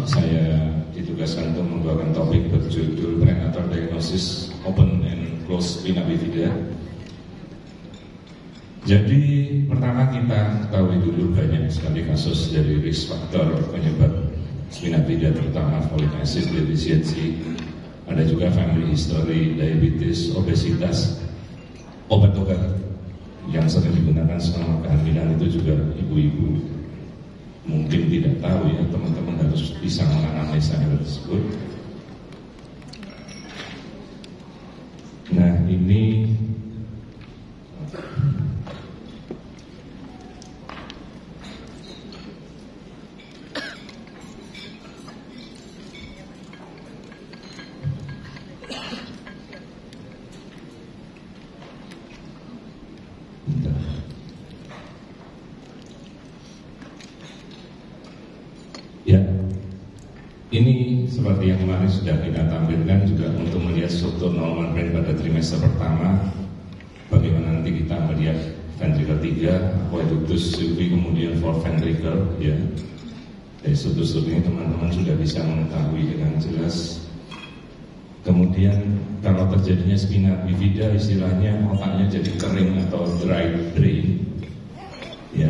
Saya ditugaskan untuk membawakan topik berjudul Prenatal Diagnosis Open and Closed Spina Bifida. Jadi pertama kita ketahui dulu banyak sekali kasus dari risk factor penyebab spina bifida, terutama folic acid deficiency. Ada juga family history, diabetes, obesitas, obat-obat yang sering digunakan selama kehamilan itu juga ibu-ibu mungkin tidak tahu ya, teman-teman harus bisa menganalisa hal tersebut. Nah ini ya, ini seperti yang kemarin sudah kita tampilkan juga untuk melihat struktur normal brain pada trimester pertama. Bagaimana nanti kita melihat ventricle 3, aqueductus sulci, kemudian fourth ventricle, ya. Dari struktur ini teman-teman sudah bisa mengetahui dengan jelas. Kemudian kalau terjadinya spina bifida, istilahnya otaknya jadi kering atau dry brain, ya.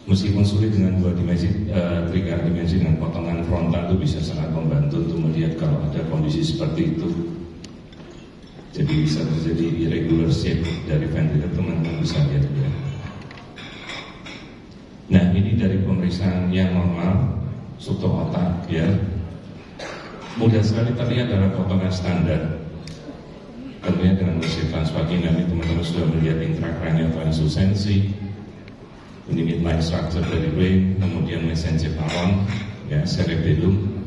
Meskipun sulit dengan dua dimensi, tiga dimensi dengan potongan frontal itu bisa sangat membantu untuk melihat kalau ada kondisi seperti itu. Jadi bisa terjadi irregular shape dari ventricle, teman-teman bisa lihat ya. Nah ini dari pemeriksaan yang normal struktur otak ya. Mudah sekali terlihat dalam potongan standar. Tentunya dengan mesin transvaginal ini teman-teman sudah melihat intracranial translucency. Ini midline structure dari brain, kemudian mesencephalon, ya, cerebellum,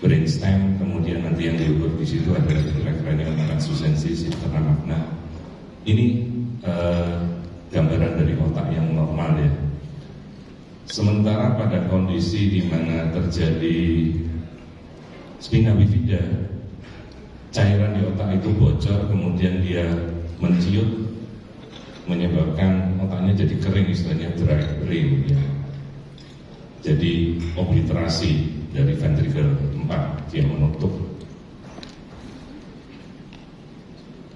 brainstem, kemudian nanti yang diukur di situ adalah intracranial translucency, sistema magna. Ini gambaran dari otak yang normal ya. Sementara pada kondisi di mana terjadi spina bifida, cairan di otak itu bocor, kemudian dia menciut, menyebabkan otaknya jadi kering, istilahnya dry brain ya. Jadi obliterasi dari ventricle 4 dia menutup.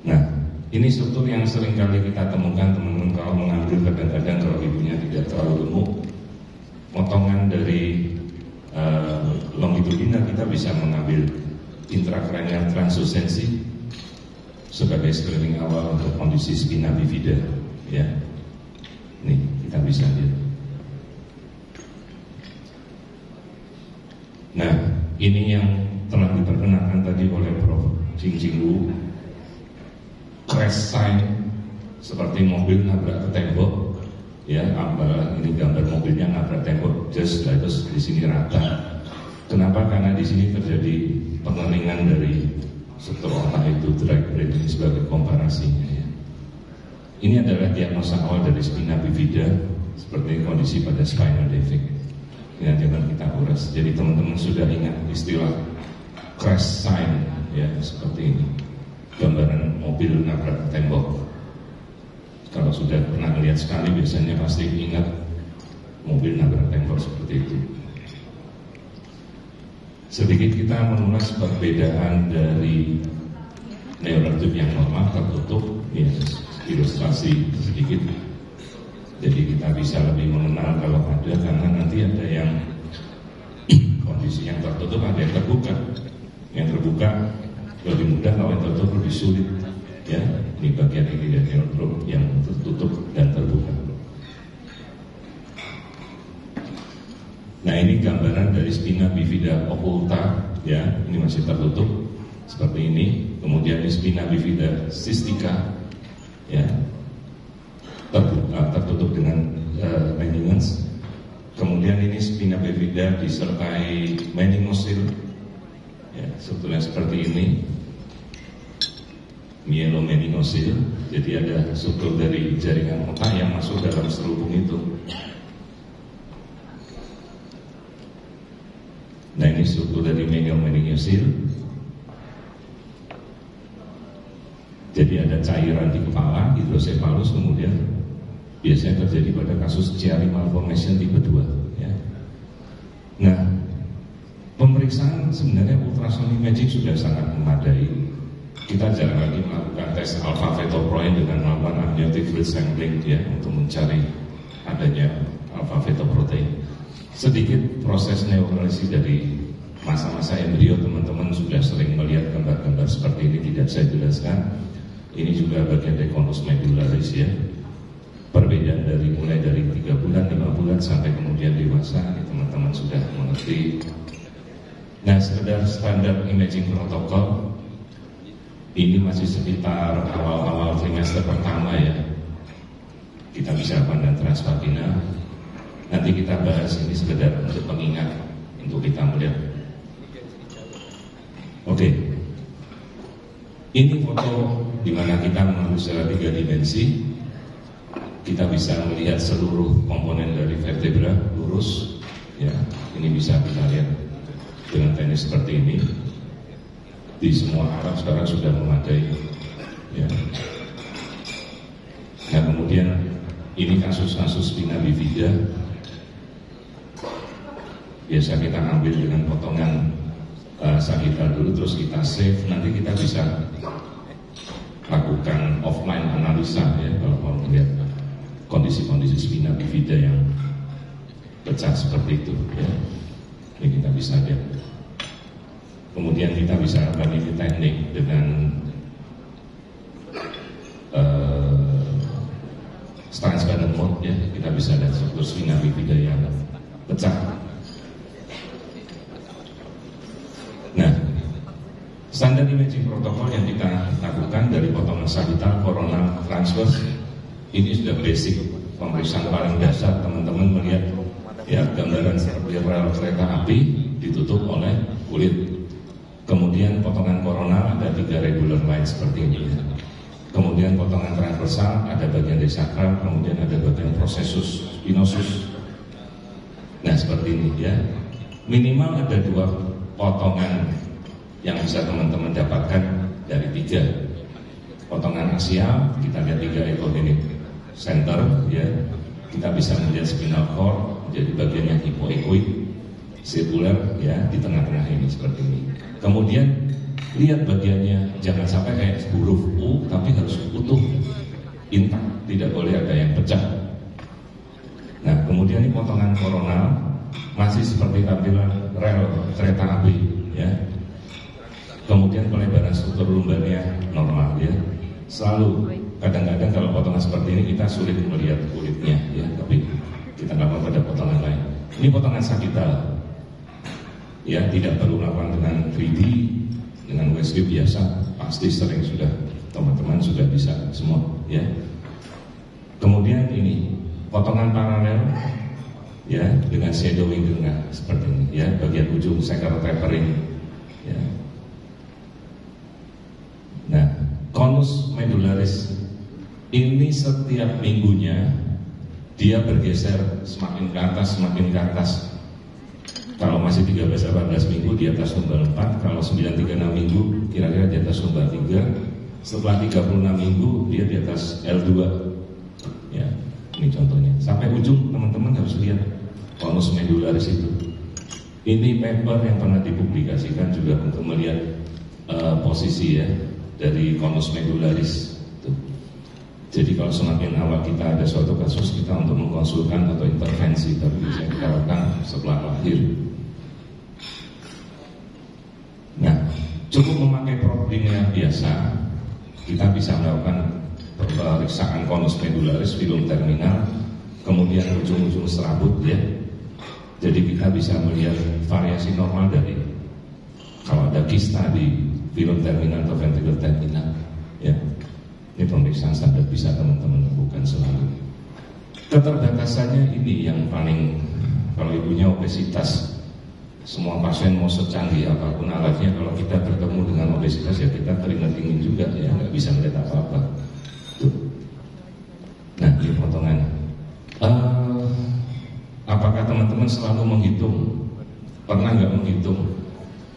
Nah ini struktur yang sering kali kita temukan teman-teman kalau mengambil, kadang-kadang kalau ibunya tidak terlalu gemuk, potongan dari longitudinal kita bisa mengambil intracranial translucency sebagai screening awal untuk kondisi spina bifida ya. Nih kita bisa lihat. Nah ini yang telah diperkenalkan tadi oleh Prof. Jing Wu, crash sign seperti mobil nabrak ke tembok ya. Ini gambar mobilnya nabrak tembok, terus di sini rata. Kenapa? Karena di sini terjadi pengeningan dari struktur otak itu, dry brain ini sebagai komparasinya ya. Ini adalah diagnosa awal dari spina bifida seperti kondisi pada spinal defect. Ini nanti akan kita ulas. Jadi teman-teman sudah ingat istilah crash sign ya, seperti ini. Gambaran mobil nabrak tembok. Kalau sudah pernah lihat sekali biasanya pasti ingat mobil nabrak tembok seperti itu. Sedikit kita mengulas perbedaan dari neural tube yang normal tertutup, ya, ilustrasi sedikit. Jadi kita bisa lebih mengenal kalau ada, karena nanti ada yang kondisi yang tertutup, ada yang terbuka. Yang terbuka lebih mudah, kalau yang tertutup lebih sulit. Ya, ini bagian ini dari neural tube yang tertutup dan terbuka. Nah ini gambaran dari spina bifida occulta ya, ini masih tertutup seperti ini. Kemudian ini spina bifida cystica ya, tertutup dengan meninges. Kemudian ini spina bifida disertai meningosil ya, sebetulnya seperti ini, mielomeningosil. Jadi ada struktur dari jaringan otak yang masuk dalam serubung itu. Nah ini struktur dari mielomeningosil. Jadi ada cairan di kepala, hidrosefalus, kemudian biasanya terjadi pada kasus Chiari malformation tipe 2 ya. Nah pemeriksaan sebenarnya ultrasound imaging sudah sangat memadai. Kita jarang lagi melakukan tes alpha-fetoprotein dengan melakukan amniotic fluid sampling ya untuk mencari adanya alpha-fetoprotein. Sedikit proses neurologi dari masa-masa embrio, teman-teman sudah sering melihat gambar-gambar seperti ini, tidak saya jelaskan. Ini juga bagian dari konus medularis ya. Perbedaan mulai dari 3 bulan, 5 bulan sampai kemudian dewasa, teman-teman sudah mengerti. Nah, sekedar standar imaging protokol ini masih sekitar awal-awal trimester pertama ya. Kita bisa pandang transvagina. Nanti kita bahas ini sekedar untuk pengingat untuk kita melihat. Oke. Ini foto di mana kita mengambil secara 3 dimensi. Kita bisa melihat seluruh komponen dari vertebra lurus. Ya, ini bisa kita lihat dengan teknik seperti ini. Di semua arah sekarang sudah memadai ya. Nah kemudian ini kasus-kasus spina bifida. Biasa kita ambil dengan potongan sagittal dulu, terus kita save. Nanti kita bisa lakukan offline analisa ya, kalau mau melihat kondisi-kondisi spina bifida yang pecah seperti itu ya. Ini kita bisa lihat. Kemudian kita bisa lakukan ini teknik dengan transparent mode ya. Kita bisa lihat struktur spina bifida yang pecah. Nah, standar imaging protokol yang kita lakukan dari potongan sagittal, coronal, transverse, ini sudah basic pemeriksaan paling dasar. Teman-teman melihat ya gambaran seperti rel kereta api ditutup oleh kulit. Kemudian potongan koronal ada 3 regular line seperti ini. Kemudian potongan transversal ada bagian dari sakral, kemudian ada bagian processus spinosus. Nah seperti ini ya. Minimal ada 2 potongan yang bisa teman-teman dapatkan dari 3. Potongan axial, kita lihat 3 ecogenic center ya. Kita bisa melihat spinal cord, jadi bagian yang hipoekoid, sirkuler ya di tengah-tengah ini seperti ini. Kemudian lihat bagiannya, jangan sampai kayak huruf U, tapi harus utuh, intak, tidak boleh ada yang pecah. Nah, kemudian ini potongan koronal masih seperti tampilan rel kereta api, ya. Kemudian pelebaran struktur lumbarnya normal, ya. Selalu, kadang-kadang kalau potongan seperti ini kita sulit melihat kulitnya, ya. Tapi kita lakukan pada potongan lain. Ini potongan sagittal. Ya, tidak perlu lakukan dengan 3D, dengan USG biasa, pasti sering sudah teman-teman sudah bisa semua, ya. Kemudian ini potongan paralel, ya, dengan shadowing tengah seperti ini, ya, bagian ujung sacral tapering, ya. Nah, konus medularis ini setiap minggunya dia bergeser semakin ke atas. Kalau masih 13-18 minggu di atas lumbar 4, kalau 9-36 minggu kira-kira di atas lumbar 3, setelah 36 minggu dia di atas L2. Ya, ini contohnya. Sampai ujung teman-teman harus lihat konus medularis itu. Ini paper yang pernah dipublikasikan juga untuk melihat posisi ya dari konus medularis. Jadi kalau semakin awal kita ada suatu kasus, kita untuk mengkonsulkan atau intervensi, tapi bisa kita lakukan setelah lahir. Nah, cukup memakai probing yang biasa, kita bisa melakukan pemeriksaan konus medularis, filum terminal, kemudian ujung-ujung serabut, ya. Jadi kita bisa melihat variasi normal dari kalau ada kista di filum terminal atau ventricle terminal, ya. Ini pemeriksaan standar bisa teman-teman lakukan selalu. Keterbatasannya ini yang paling, kalau ibunya obesitas, semua pasien mau secanggih apapun alatnya, kalau kita bertemu dengan obesitas ya kita keringat dingin juga ya, nggak bisa melihat apa-apa. Tuh. Nah, ini potongan. Apakah teman-teman selalu menghitung? Pernah nggak menghitung?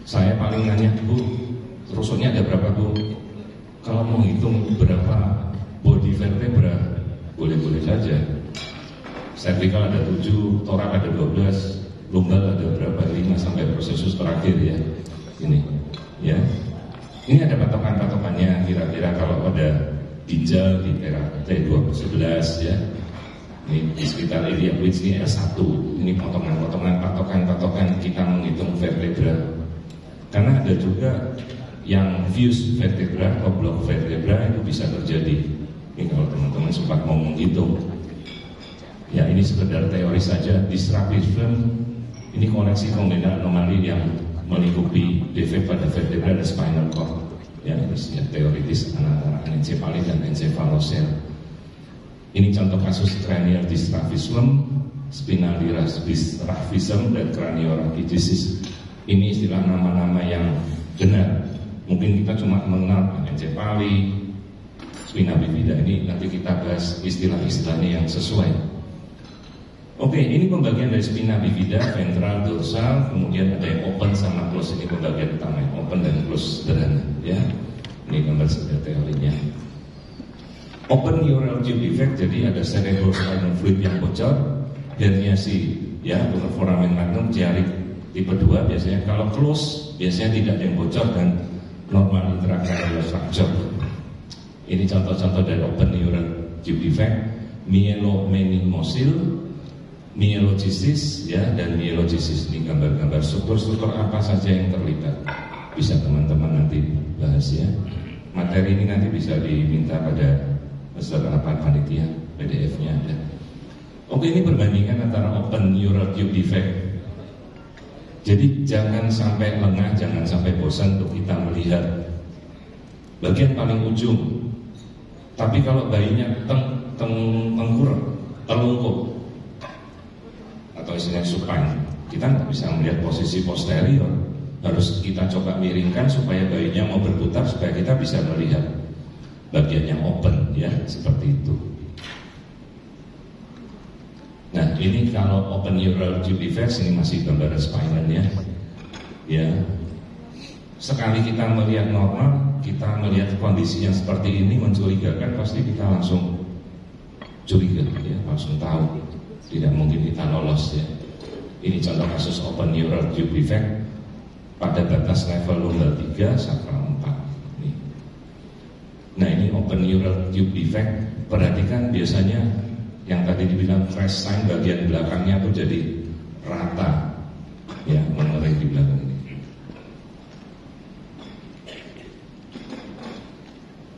Saya paling nanya, Bu, rusuknya ada berapa, Bu? Kalau mau hitung berapa body vertebra, boleh-boleh saja. Cervical ada 7, thorax ada 12, lumbal ada berapa, 5 sampai prosesus terakhir ya. Ini ya. Ini ada patokan-patokannya, kira-kira kalau ada ginjal di era T211 ya. Ini di sekitar area which ini R1. Ini potongan-potongan, patokan-patokan kita menghitung vertebra. Karena ada juga yang fuse vertebra atau blok vertebra itu bisa terjadi. Ini kalau teman-teman sempat mau menghitung. Ya ini sekedar teori saja. Dysraphism ini koleksi kombinasi anomali yang melingkupi defek pada vertebra dan spinal cord. Ya ini teoritis antara anencefali dan encefalocele. Ini contoh kasus cranial dysraphism, spinal dysraphism, dan craniorachitis. Ini istilah nama-nama yang benar. Mungkin kita cuma mengenal anencefali, spina bifida. Ini nanti kita bahas istilah-istilahnya yang sesuai. Oke, ini pembagian dari spina bifida, ventral, dorsal, kemudian ada yang open sama close. Ini pembagian utama, open dan close sederhana. Ya, ini gambar saja teorinya. Open neural tube defect, jadi ada cerebrospinal fluid yang bocor, herniasi, ya, untuk foramen magnum, jari tipe 2 biasanya. Kalau close, biasanya tidak ada yang bocor dan normal intracranial fracture. Ini contoh-contoh dari open neural tube defect, myelomeningocele, myelogenesis, ya, dan myelogenesis. Ini gambar-gambar struktur-struktur apa saja yang terlibat. Bisa teman-teman nanti bahas ya. Materi ini nanti bisa diminta pada peserta panitia, PDF-nya ada. Oke, ini perbandingan antara open neural tube defect. Jadi jangan sampai lengah, jangan sampai bosan untuk kita melihat bagian paling ujung. Tapi kalau bayinya telungkup atau istilahnya supine, kita nggak bisa melihat posisi posterior. Harus kita coba miringkan supaya bayinya mau berputar, supaya kita bisa melihat bagian yang open, ya, seperti itu. Nah, ini kalau open neural tube defect, ini masih gambaran spinal ya. Ya. Sekali kita melihat normal, kita melihat kondisi yang seperti ini mencurigakan, pasti kita langsung curiga, ya, langsung tahu. Tidak mungkin kita lolos ya. Ini contoh kasus open neural tube defect pada batas level lumbal 3 sakral 4. Nah, ini open neural tube defect. Perhatikan biasanya yang tadi dibilang crash sign, bagian belakangnya tuh jadi rata, ya, mengering di belakang ini.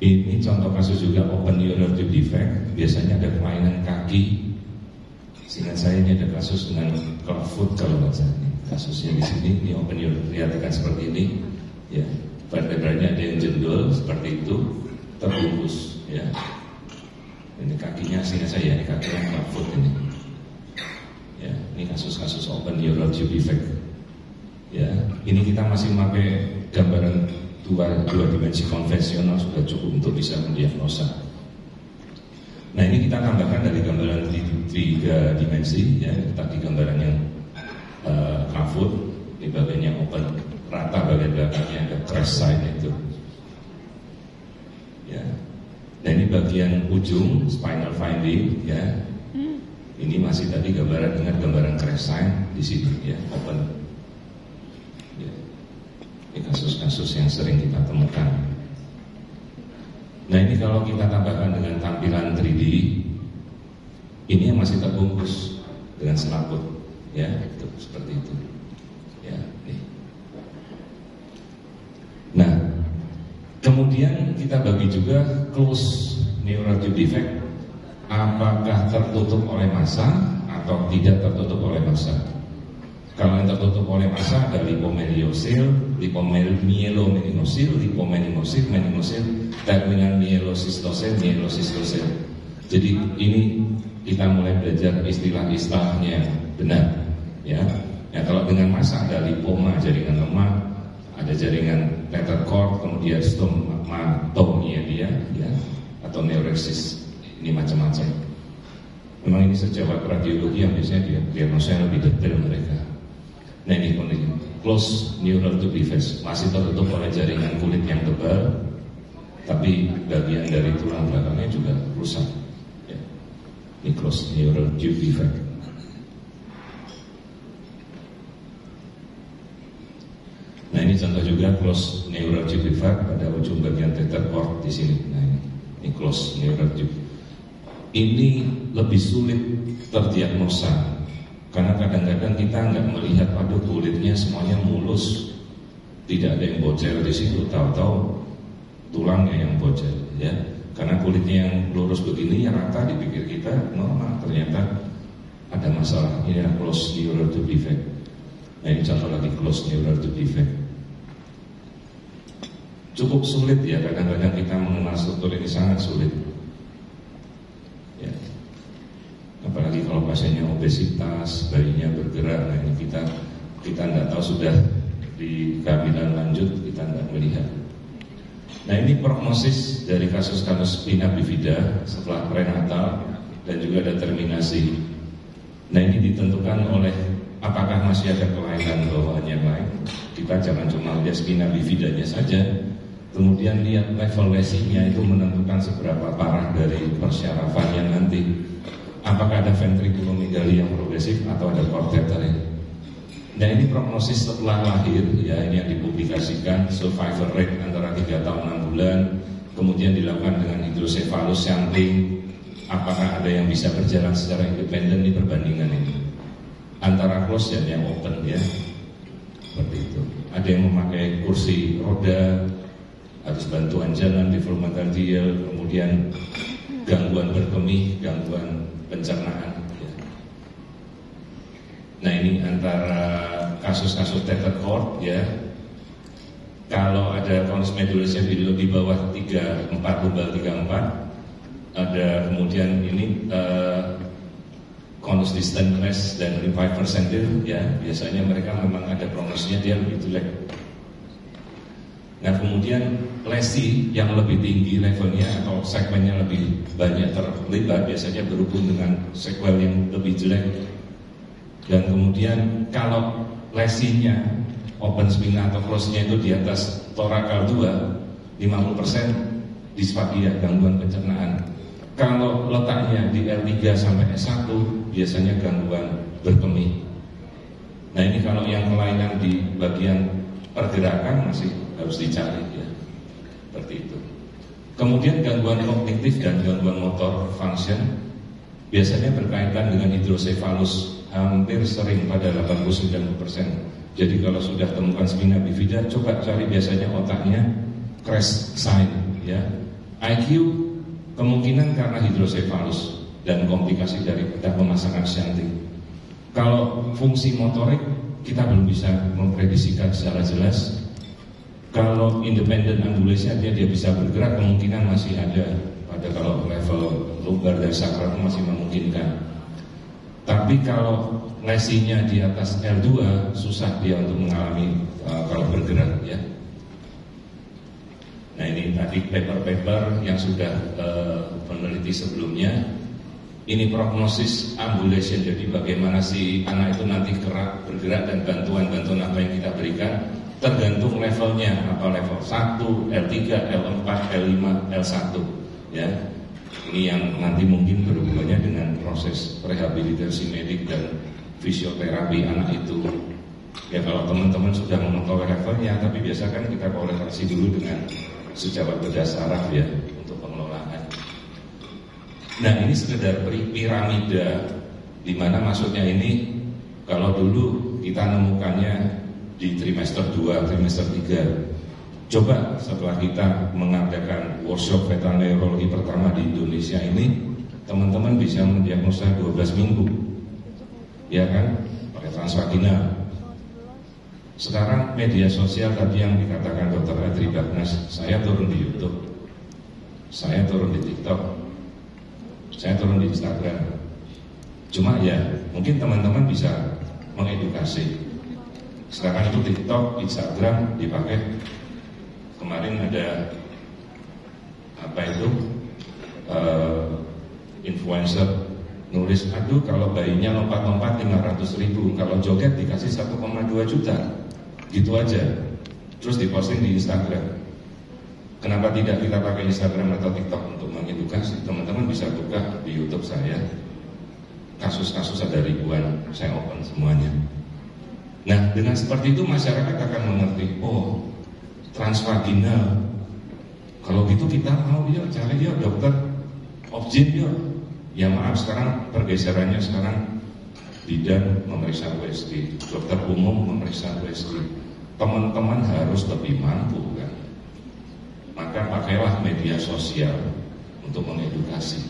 Ini contoh kasus juga open neural tube defect. Biasanya ada kelainan kaki. Seingat saya ini ada kasus dengan clubfoot kalau nggak salah. Kasusnya di sini, ini open neural, lihatkan seperti ini, ya, vertebranya ada yang jendol seperti itu, terbungkus, ya. Ini kakinya, sehingga saya ini kakinya clubfoot ini. Ya, ini kasus-kasus open neural tube defect. Ya, ini kita masih memakai gambaran dua dimensi konvensional, sudah cukup untuk bisa mendiagnosa. Nah, ini kita tambahkan dari gambaran 3 dimensi, ya. Tadi gambaran yang clubfoot, di bagiannya open, rata bagian belakangnya ada crash sign itu. Ya. Nah, ini bagian ujung spinal finding, ya. Ini masih tadi gambaran dengan gambaran crash sign di sini, ya, open. Ya. Ini kasus-kasus yang sering kita temukan. Nah, ini kalau kita tambahkan dengan tampilan 3D, ini yang masih terbungkus dengan selaput, ya, itu seperti itu. Ya, nih. Nah, kemudian kita bagi juga close neural tube defect, apakah tertutup oleh massa atau tidak tertutup oleh massa. Kalau yang tertutup oleh massa ada lipomyelocele, lipomyelomeningocele, meningocele, terminal myelocystocele, myelocystocele. Jadi ini kita mulai belajar istilah-istilahnya benar, ya. Ya, kalau dengan massa ada lipoma, jaringan lemak, ada jaringan tether cord, kemudian stomatomia dia, ya, atau neuresis. Ini macam-macam. Memang ini sejawat radiologi yang biasanya diagnosa lebih detail mereka. Nah, ini kondisi close neural tube defect, masih tertutup oleh jaringan kulit yang tebal, tapi bagian dari tulang belakangnya juga rusak. Ya. Ini close neural tube defect. ini contoh juga close neuralgic reflex pada ujung bagian tether cord di sini. Nah ini close neuralgic. Ini lebih sulit terdiagnosa karena kadang-kadang kita nggak melihat, aduh kulitnya semuanya mulus, tidak ada yang bocor di situ, tahu-tahu tulangnya yang bocor, ya. Karena kulitnya yang lurus begini, yang rata dipikir kita normal, ternyata ada masalah. Ini adalah close neuralgic defect. Nah ini contoh lagi close neuralgic defect. Cukup sulit ya, kadang-kadang kita mengenal struktur ini sangat sulit. Ya. Apalagi kalau pasiennya obesitas, bayinya bergerak, nah ini kita tidak tahu sudah di kehamilan lanjut, kita tidak melihat. Nah ini prognosis dari kasus-kasus spina bifida setelah prenatal dan juga ada terminasi. Nah ini ditentukan oleh apakah masih ada kelainan bawaan yang lain. Kita jangan cuma lihat spina bifidanya saja, kemudian lihat level lesinya itu menentukan seberapa parah dari persyarafannya nanti. Apakah ada ventriculomegaly yang progresif atau ada chordae. Nah ini prognosis setelah lahir, ya ini yang dipublikasikan, survival rate antara 3 tahun 6 bulan, kemudian dilakukan dengan hidrosefalus sampling, apakah ada yang bisa berjalan secara independen di perbandingan ini antara close dan yang open, ya seperti itu. Ada yang memakai kursi roda, harus bantuan jalan, developmental DL, kemudian gangguan berkemih, gangguan pencernaan. Nah ini antara kasus-kasus tether cord, ya. Kalau ada konus medulisnya di bawah 34, lubal 34, ada kemudian ini konus distantless dan 5%, ya. Biasanya mereka memang ada prognosisnya dia lebih jelek. Nah kemudian lesi yang lebih tinggi levelnya atau segmennya lebih banyak terlibat biasanya berhubung dengan sequel yang lebih jelek. Dan kemudian kalau lesinya open spina atau close-nya itu di atas thoracal 2, 50% disphagia, gangguan pencernaan. Kalau letaknya di L3 sampai S1 biasanya gangguan berkemih. Nah ini kalau yang kelainan di bagian pergerakan masih harus dicari, ya. Seperti itu. Kemudian gangguan kognitif dan gangguan motor function biasanya berkaitan dengan hidrosefalus, hampir sering pada 89%. Jadi kalau sudah temukan spina bifida, coba cari biasanya otaknya crash sign, ya. IQ kemungkinan karena hidrosefalus dan komplikasi dari pemasangan shunting. Kalau fungsi motorik kita belum bisa memprediksikan secara jelas. Kalau independent ambulation dia bisa bergerak, kemungkinan masih ada pada kalau level lumbar dan sakral masih memungkinkan. Tapi kalau lesinya di atas L2 susah dia untuk mengalami kalau bergerak, ya. Nah ini tadi paper-paper yang sudah peneliti sebelumnya. Ini prognosis ambulation, jadi bagaimana si anak itu nanti bergerak dan bantuan-bantuan apa yang kita berikan tergantung levelnya, apa level 1, L3, L4, L5, L1, ya. Ini yang nanti mungkin berhubungannya dengan proses rehabilitasi medik dan fisioterapi anak itu. Ya kalau teman-teman sudah mengetahui levelnya, tapi biasa kan kita koreksi dulu dengan sejawat bedah saraf, ya, untuk pengelolaan. Nah ini sekedar piramida, di mana maksudnya ini kalau dulu kita nemukannya di trimester 2, trimester 3. Coba setelah kita mengadakan workshop fetal neurologi pertama di Indonesia ini, teman-teman bisa mendiagnosa 12 minggu, ya kan, pakai transvaginal. Sekarang media sosial tadi yang dikatakan Dr. Adri Bagnas, saya turun di YouTube, saya turun di TikTok, saya turun di Instagram. Cuma ya mungkin teman-teman bisa mengedukasi. Sekarang itu TikTok, Instagram dipakai. Kemarin ada apa itu influencer nulis, aduh kalau bayinya lompat-lompat 500.000, kalau joget dikasih 1,2 juta, gitu aja. Terus diposting di Instagram. Kenapa tidak kita pakai Instagram atau TikTok untuk mengedukasi? Teman-teman bisa buka di YouTube saya, kasus-kasus ada ribuan, saya open semuanya. Nah, dengan seperti itu masyarakat akan mengerti, oh transvaginal, kalau gitu kita mau yuk cari yuk dokter obgyn yuk. Ya maaf, sekarang pergeserannya sekarang bidan memeriksa USG, dokter umum memeriksa USG. Teman-teman harus lebih mampu kan. Maka pakailah media sosial untuk mengedukasi,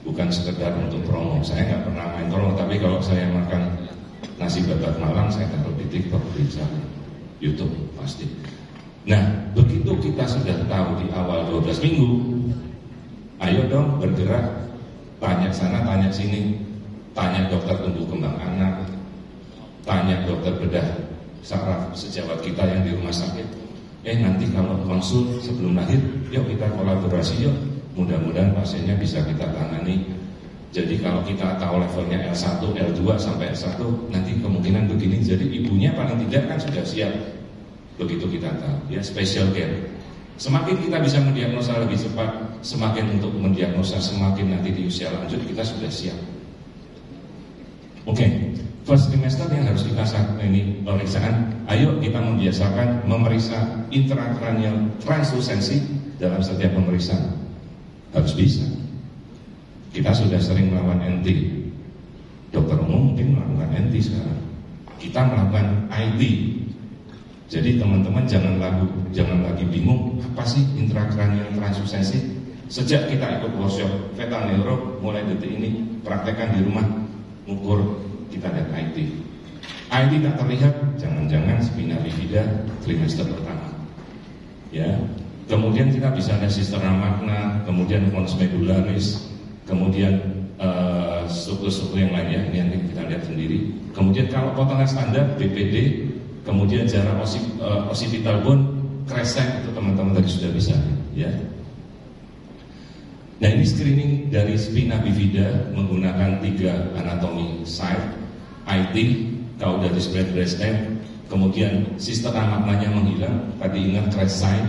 bukan sekedar untuk promo. Saya nggak pernah main promo, tapi kalau saya makan nasi babat Malang, saya taruh di TikTok, di YouTube pasti. Nah, begitu kita sudah tahu di awal 12 minggu, ayo dong bergerak, tanya sana, tanya sini, tanya dokter tumbuh kembang anak, tanya dokter bedah saraf sejawat kita yang di rumah sakit. Nanti kalau konsul sebelum lahir, yuk kita kolaborasi yuk. Mudah-mudahan pasiennya bisa kita tangani. Jadi kalau kita tahu levelnya L1, L2 sampai S1, nanti kemungkinan begini. Jadi ibunya paling tidak kan sudah siap. Begitu kita tahu, ya special care. Semakin kita bisa mendiagnosa lebih cepat, semakin untuk mendiagnosa semakin nanti di usia lanjut kita sudah siap. Oke, first trimester yang harus kita ini pemeriksaan. Ayo kita membiasakan memeriksa intrakranial translusensi dalam setiap pemeriksaan. Harus bisa. Kita sudah sering melakukan NT. Dokter umum mungkin melakukan NT sekarang. Kita melakukan IT. Jadi teman-teman jangan lagi bingung apa sih intrakranial translusensi. Sejak kita ikut workshop fetal neuro, mulai detik ini praktekkan di rumah, ukur kita lihat IT. IT tak terlihat, jangan-jangan spina bifida trimester pertama. Ya, kemudian kita bisa lihat sistema magna, kemudian pons medularis, kemudian struktur-struktur yang lainnya, ini yang kita lihat sendiri. Kemudian kalau potongan standar BPD, kemudian jarak occipital bone, crescent itu teman-teman tadi sudah bisa, ya. Nah ini screening dari spina bifida menggunakan 3 anatomi site, IT, caudalis brainstem, kemudian sistema maknanya menghilang. Tadi ingat crescent,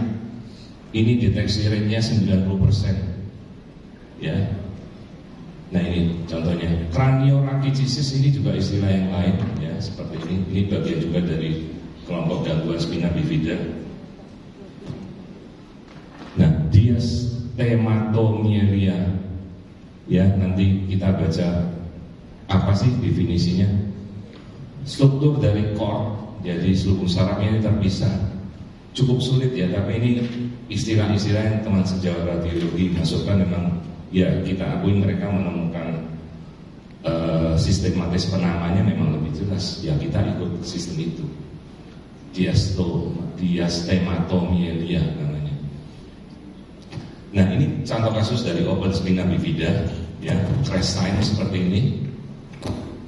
ini deteksi rate-nya 90%, ya. Nah ini contohnya craniorachitis, ini juga istilah yang lain ya seperti ini. Ini bagian juga dari kelompok gangguan spina bifida. Nah, diastematomyelia ya, nanti kita baca apa sih definisinya. Struktur dari core, jadi selubung sarafnya ini terpisah. Cukup sulit ya, tapi ini istilah-istilah yang teman sejawat radiologi masukkan memang. Ya kita akui mereka menemukan sistematis penamanya memang lebih jelas. Ya kita ikut sistem itu. Diastematomyelia namanya. Nah ini contoh kasus dari open spina bifida, ya crescent seperti ini.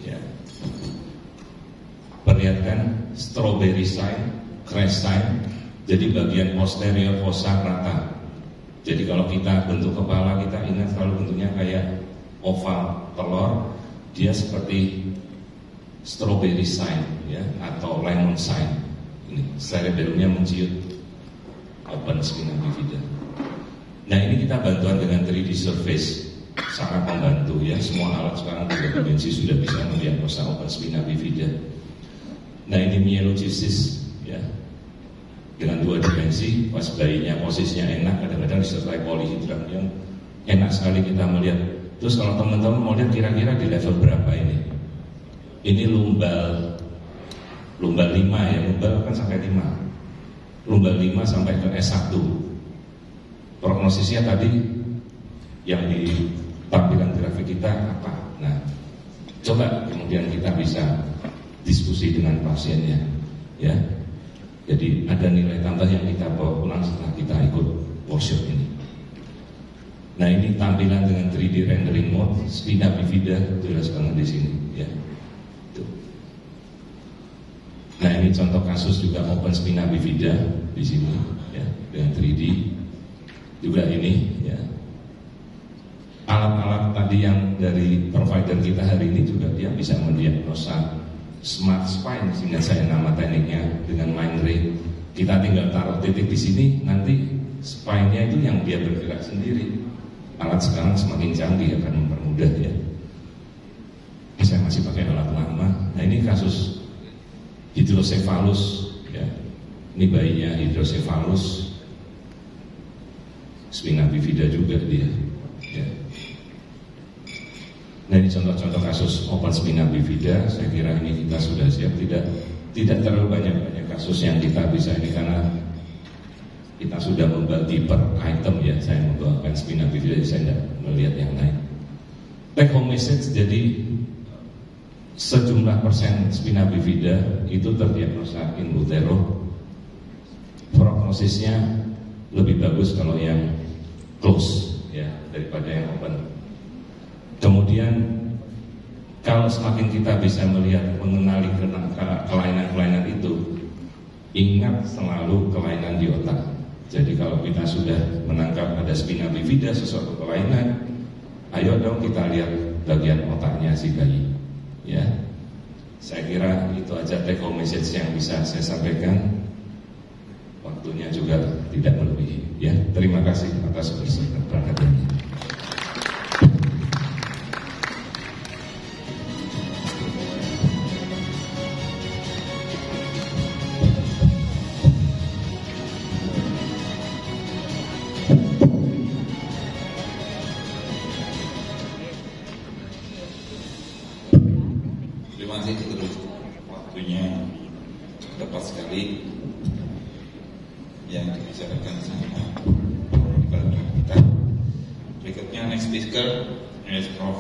Ya. Perlihatkan strawberry sign, crescent. Jadi bagian posterior fossa rata. Jadi kalau kita bentuk kepala kita ingat selalu bentuknya kayak oval telur, dia seperti strawberry sign ya atau lemon sign. Ini cerebellumnya menciut, open spina bifida. Nah ini kita bantuan dengan 3D surface, sangat membantu ya. Semua alat sekarang 3 dimensi sudah bisa mendiagnosa open spina bifida. Nah ini myelogenesis ya. Dengan 2 dimensi, pas bayinya posisinya enak, kadang-kadang disertai polihidrat yang enak sekali kita melihat. Terus kalau teman-teman mau lihat kira-kira di level berapa ini? Ini lumbal 5 ya, lumbal kan sampai 5. Lumbal 5 sampai ke S1. Prognosisnya tadi yang di tampilan grafik kita apa? Nah, coba kemudian kita bisa diskusi dengan pasiennya, ya. Jadi ada nilai tambah yang kita bawa pulang setelah kita ikut workshop ini. Nah ini tampilan dengan 3D rendering mode spina bifida jelas banget di sini, ya. Tuh. Nah ini contoh kasus juga open spina bifida di sini, ya, dengan 3D. Juga ini, ya. Alat-alat tadi yang dari provider kita hari ini juga dia bisa mendiagnosa smart spine, sehingga saya nama tekniknya dengan mind ray. Kita tinggal taruh titik di sini, nanti spine-nya itu yang dia bergerak sendiri. Alat sekarang semakin canggih akan mempermudah ya. Saya masih pakai alat lama. Nah ini kasus hidrocephalus, ya. Ini bayinya hidrocephalus, spina bifida juga dia. Ya. Nah ini contoh-contoh kasus open spina bifida. Saya kira ini kita sudah siap. Tidak terlalu banyak kasus yang kita bisa ini karena kita sudah membagi per item ya. Saya membawakan spina bifida, saya tidak melihat yang lain. Take home message, jadi sejumlah persen spina bifida itu terdiagnosa in utero. Prognosisnya lebih bagus kalau yang close ya daripada yang open. Kemudian kalau semakin kita bisa melihat mengenali kelainan-kelainan itu, ingat selalu kelainan di otak. Jadi kalau kita sudah menangkap ada spina bifida sesuatu kelainan, ayo dong kita lihat bagian otaknya si bayi. Ya, saya kira itu aja take home message yang bisa saya sampaikan. Waktunya juga tidak melebihi. Ya, terima kasih atas perhatiannya. Terima kasih terus waktunya tepat sekali yang dibicarakan sama kita. Berikutnya next speaker is Prof.